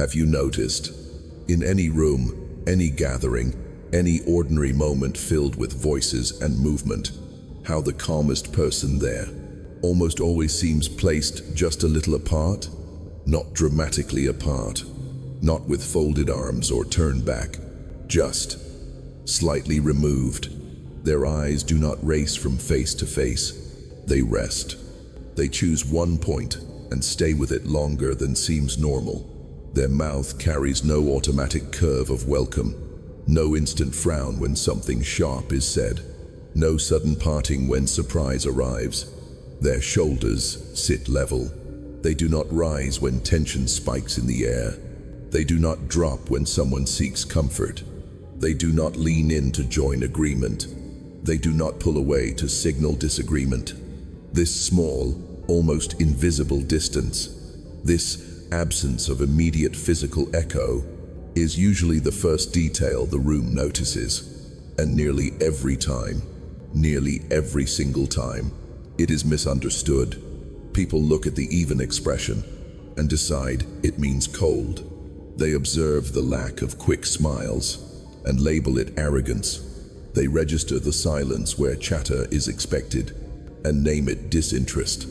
Have you noticed? In any room, any gathering, any ordinary moment filled with voices and movement, how the calmest person there almost always seems placed just a little apart, not dramatically apart, not with folded arms or turned back, just slightly removed. Their eyes do not race from face to face, they rest. They choose one point and stay with it longer than seems normal. Their mouth carries no automatic curve of welcome, no instant frown when something sharp is said, no sudden parting when surprise arrives. Their shoulders sit level. They do not rise when tension spikes in the air. They do not drop when someone seeks comfort. They do not lean in to join agreement. They do not pull away to signal disagreement. This small, almost invisible distance, this absence of immediate physical echo, is usually the first detail the room notices. And nearly every time, nearly every single time, it is misunderstood. People look at the even expression and decide it means cold. They observe the lack of quick smiles and label it arrogance. They register the silence where chatter is expected and name it disinterest.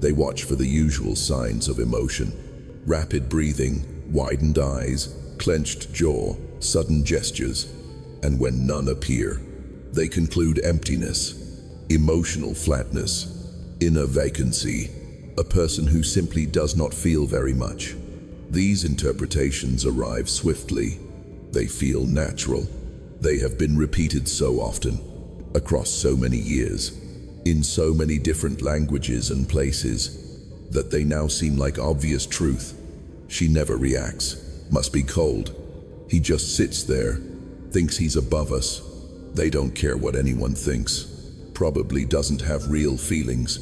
They watch for the usual signs of emotion: rapid breathing, widened eyes, clenched jaw, sudden gestures, and when none appear, they conclude emptiness, emotional flatness, inner vacancy, a person who simply does not feel very much. These interpretations arrive swiftly. They feel natural. They have been repeated so often, across so many years, in so many different languages and places, that they now seem like obvious truth. She never reacts, must be cold. He just sits there, thinks he's above us. They don't care what anyone thinks. Probably doesn't have real feelings.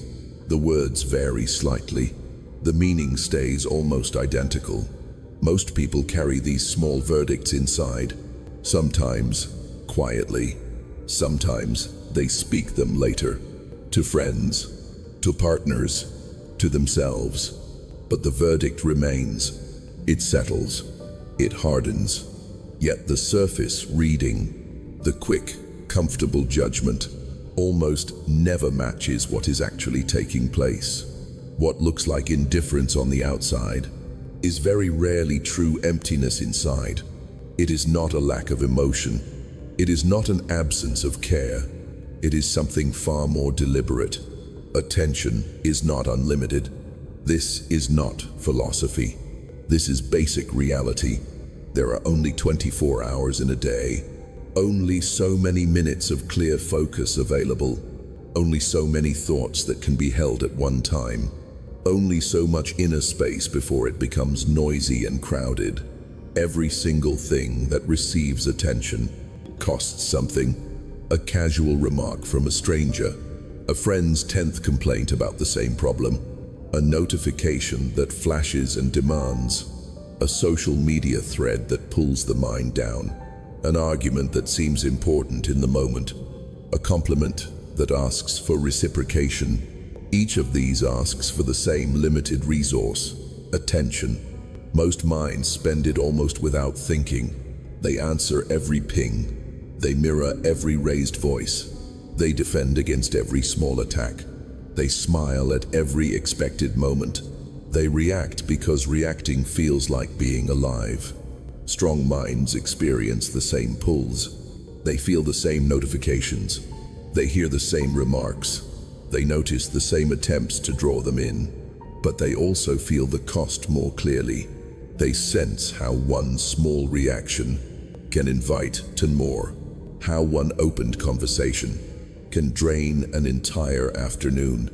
The words vary slightly. The meaning stays almost identical. Most people carry these small verdicts inside. Sometimes quietly. Sometimes they speak them later. To friends, to partners, to themselves. But the verdict remains. It settles. It hardens. Yet the surface reading, the quick, comfortable judgment, almost never matches what is actually taking place. What looks like indifference on the outside is very rarely true emptiness inside. It is not a lack of emotion. It is not an absence of care. It is something far more deliberate. Attention is not unlimited. This is not philosophy. This is basic reality. There are only 24 hours in a day. Only so many minutes of clear focus available. Only so many thoughts that can be held at one time. Only so much inner space before it becomes noisy and crowded. Every single thing that receives attention costs something. A casual remark from a stranger, a friend's 10th complaint about the same problem, a notification that flashes and demands, a social media thread that pulls the mind down, an argument that seems important in the moment, a compliment that asks for reciprocation. Each of these asks for the same limited resource: attention. Most minds spend it almost without thinking. They answer every ping. They mirror every raised voice. They defend against every small attack. They smile at every expected moment. They react because reacting feels like being alive. Strong minds experience the same pulls. They feel the same notifications. They hear the same remarks. They notice the same attempts to draw them in. But they also feel the cost more clearly. They sense how one small reaction can invite to more. How one opened conversation can drain an entire afternoon.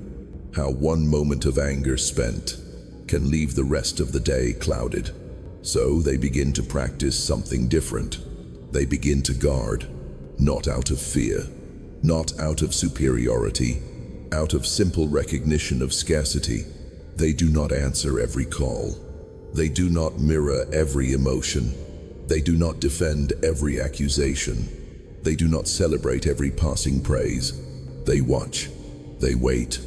How one moment of anger spent can leave the rest of the day clouded. So they begin to practice something different. They begin to guard, not out of fear, not out of superiority, out of simple recognition of scarcity. They do not answer every call. They do not mirror every emotion. They do not defend every accusation. They do not celebrate every passing praise. They watch. They wait.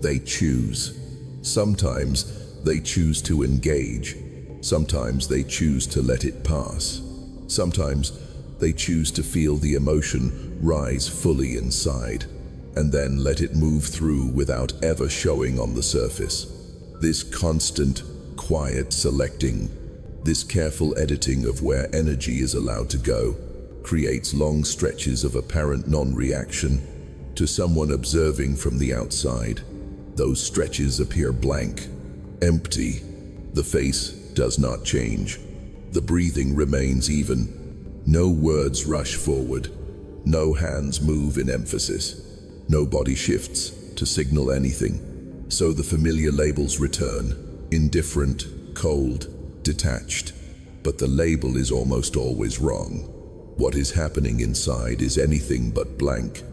They choose. Sometimes they choose to engage. Sometimes they choose to let it pass. Sometimes they choose to feel the emotion rise fully inside, and then let it move through without ever showing on the surface. This constant, quiet selecting, this careful editing of where energy is allowed to go, creates long stretches of apparent non-reaction. To someone observing from the outside, those stretches appear blank, empty. The face does not change. The breathing remains even. No words rush forward. No hands move in emphasis. No body shifts to signal anything. So the familiar labels return: indifferent, cold, detached. But the label is almost always wrong. What is happening inside is anything but blank.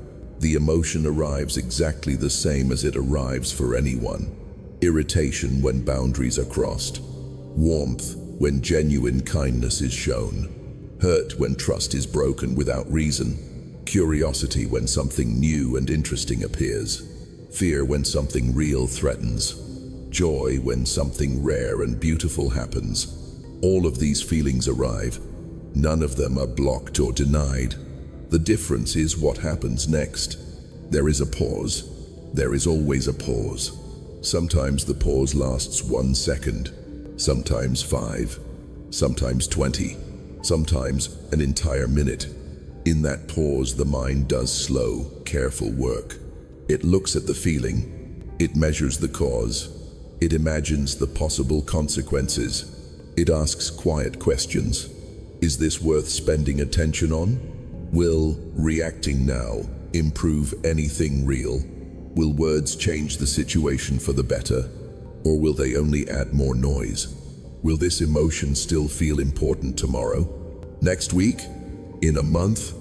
The emotion arrives exactly the same as it arrives for anyone. Irritation when boundaries are crossed. Warmth when genuine kindness is shown. Hurt when trust is broken without reason. Curiosity when something new and interesting appears. Fear when something real threatens. Joy when something rare and beautiful happens. All of these feelings arrive. None of them are blocked or denied. The difference is what happens next. There is a pause. There is always a pause. Sometimes the pause lasts 1 second, sometimes 5, sometimes 20, sometimes an entire minute. In that pause, the mind does slow, careful work. It looks at the feeling. It measures the cause. It imagines the possible consequences. It asks quiet questions. Is this worth spending attention on? Will reacting now improve anything real? Will words change the situation for the better? Or will they only add more noise? Will this emotion still feel important tomorrow? Next week? In a month?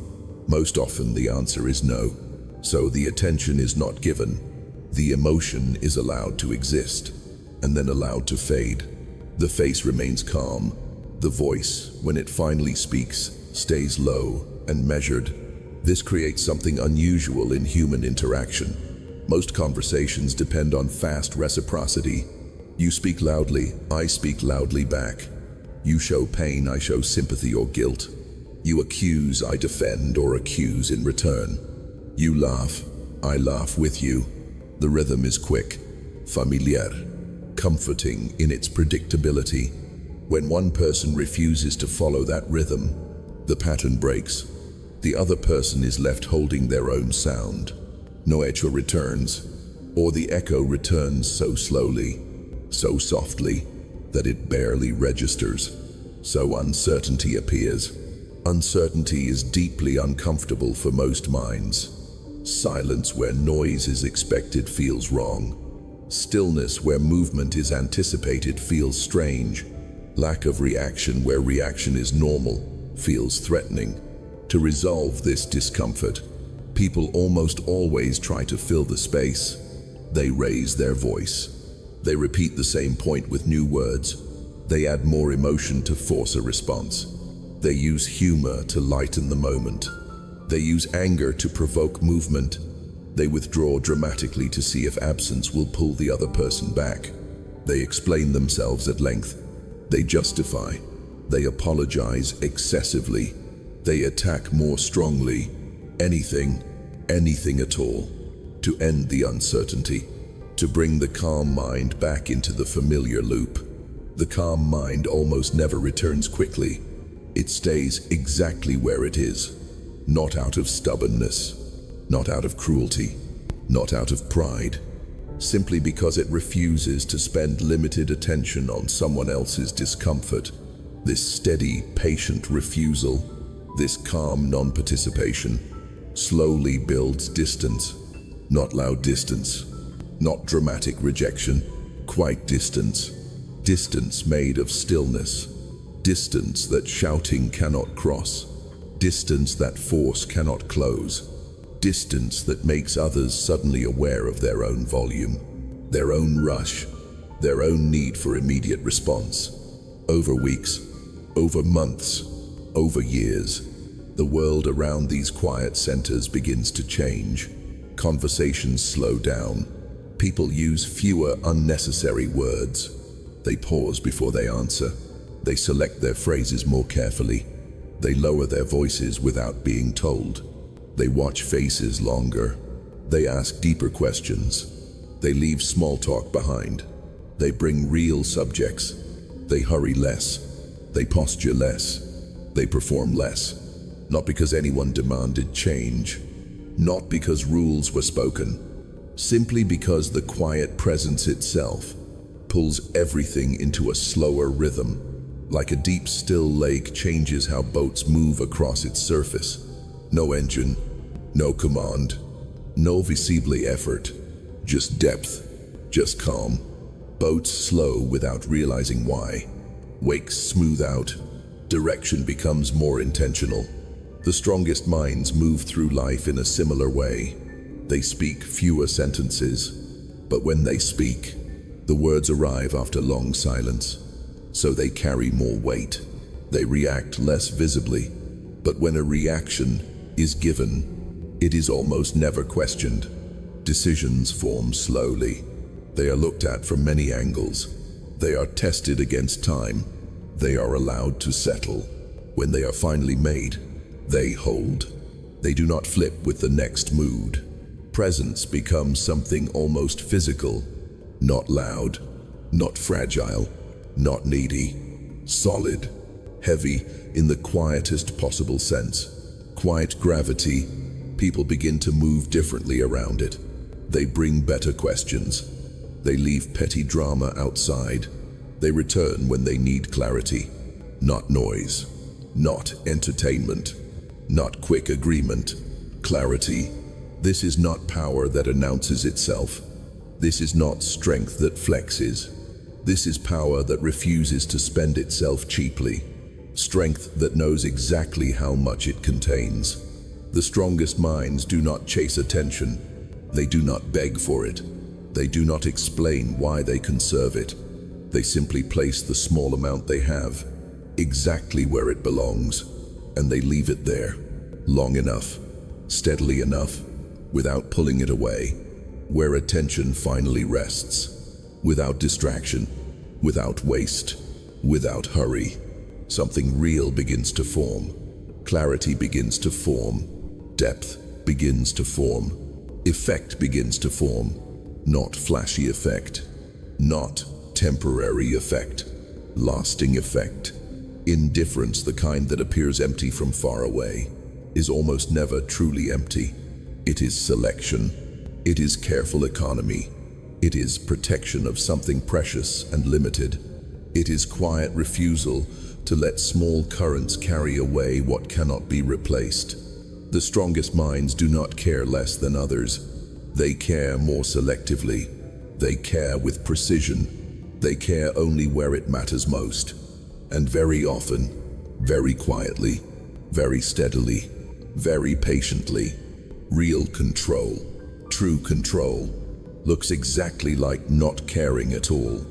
Most often the answer is no. So the attention is not given. The emotion is allowed to exist, and then allowed to fade. The face remains calm. The voice, when it finally speaks, stays low and measured. This creates something unusual in human interaction. Most conversations depend on fast reciprocity. You speak loudly, I speak loudly back. You show pain, I show sympathy or guilt. You accuse, I defend or accuse in return. You laugh, I laugh with you. The rhythm is quick, familiar, comforting in its predictability. When one person refuses to follow that rhythm, the pattern breaks. The other person is left holding their own sound. No echo returns, or the echo returns so slowly, so softly, that it barely registers. So uncertainty appears. Uncertainty is deeply uncomfortable for most minds. Silence where noise is expected feels wrong. Stillness where movement is anticipated feels strange. Lack of reaction where reaction is normal feels threatening. To resolve this discomfort, people almost always try to fill the space. They raise their voice. They repeat the same point with new words. They add more emotion to force a response. They use humor to lighten the moment. They use anger to provoke movement. They withdraw dramatically to see if absence will pull the other person back. They explain themselves at length. They justify. They apologize excessively. They attack more strongly. Anything at all, to end the uncertainty, to bring the calm mind back into the familiar loop. The calm mind almost never returns quickly. It stays exactly where it is, not out of stubbornness, not out of cruelty, not out of pride, simply because it refuses to spend limited attention on someone else's discomfort. This steady, patient refusal, this calm non-participation, slowly builds distance. Not loud distance, not dramatic rejection, quiet distance. Distance made of stillness. Distance that shouting cannot cross. Distance that force cannot close. Distance that makes others suddenly aware of their own volume, their own rush, their own need for immediate response. Over weeks, over months, over years, the world around these quiet centers begins to change. Conversations slow down. People use fewer unnecessary words. They pause before they answer. They select their phrases more carefully. They lower their voices without being told. They watch faces longer. They ask deeper questions. They leave small talk behind. They bring real subjects. They hurry less. They posture less. They perform less. Not because anyone demanded change. Not because rules were spoken. Simply because the quiet presence itself pulls everything into a slower rhythm. Like a deep, still lake changes how boats move across its surface. No engine, no command, no visible effort. Just depth, just calm. Boats slow without realizing why. Wakes smooth out. Direction becomes more intentional. The strongest minds move through life in a similar way. They speak fewer sentences, but when they speak, the words arrive after long silence. So they carry more weight. They react less visibly, but when a reaction is given, it is almost never questioned. Decisions form slowly. They are looked at from many angles. They are tested against time. They are allowed to settle. When they are finally made, they hold. They do not flip with the next mood. Presence becomes something almost physical, not loud, not fragile, not needy, solid, heavy in the quietest possible sense. Quiet gravity, people begin to move differently around it. They bring better questions. They leave petty drama outside. They return when they need clarity, not noise, not entertainment, not quick agreement. Clarity. This is not power that announces itself. This is not strength that flexes. This is power that refuses to spend itself cheaply. Strength that knows exactly how much it contains. The strongest minds do not chase attention. They do not beg for it. They do not explain why they conserve it. They simply place the small amount they have exactly where it belongs, and they leave it there long enough, steadily enough, without pulling it away, where attention finally rests, without distraction, without waste, without hurry. Something real begins to form. Clarity begins to form. Depth begins to form. Effect begins to form. Not flashy effect. Not temporary effect. Lasting effect. Indifference, the kind that appears empty from far away, is almost never truly empty. It is selection. It is careful economy. It is protection of something precious and limited. It is quiet refusal to let small currents carry away what cannot be replaced. The strongest minds do not care less than others. They care more selectively. They care with precision. They care only where it matters most. And very often, very quietly, very steadily, very patiently. Real control, true control, looks exactly like not caring at all.